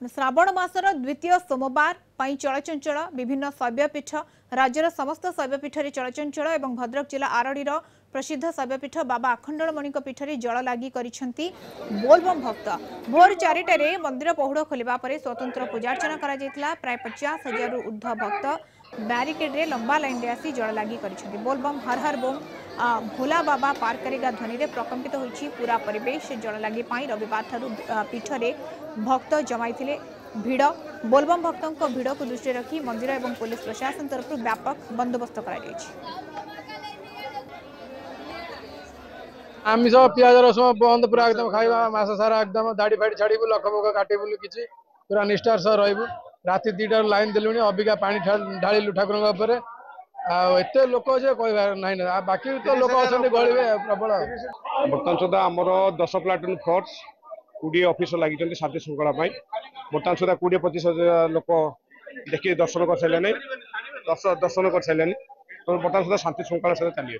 श्रावण मासर द्वितीय सोमवार पई चलचंचल विभिन्न शैवपीठ राज्यर समस्त शैवपीठ चलचंचल और भद्रक जिला आरडीर प्रसिद्ध शैवपीठ बाबा आखंडलमणि पीठ जल लगी बोलबम भक्त भोर 4टारे मंदिर पहुड़ खोलिबा परे स्वतंत्र पूजार्चना करा प्राय 50,000 ऊर्ध्व भक्त ब्यारिकेड्रे लंबा लाइन रे आसी जल लगी बोलबम हर हर बोम भोला बाबा पार करेगा ध्वनि प्रकम्पित होइछि पूरा परिवेश जल लगी रविवार ठारू पीठ रे भक्त जमाई भिड़ बोलबम भक्तों भिड़ को दृष्टि रखी मंदिर और पुलिस प्रशासन तरफ व्यापक बंदोबस्त आमिष पियाज रसुण बंद पूरा एकदम खाइबा मास सारा एकदम दाड़ी फाड़ी छाड़ू लखमुख काटबू कि पूरा निष्ठार सह रही राति 2टार लाइन देलुणी अबिका पानी ढालू ठाकुर एत लोक कह ना बाकी तो लोक अच्छा गड़े प्रबल बर्तमान सुधा आमर 10 प्लाटून फोर्स 20 ऑफिसर लगी शांति श्रृंखला बर्तमान सुधा 20-25 लोक देखिए दर्शन कर सारे दर्शन कर सारे बर्तमान सुधा शांति श्रृंखला सहित चली।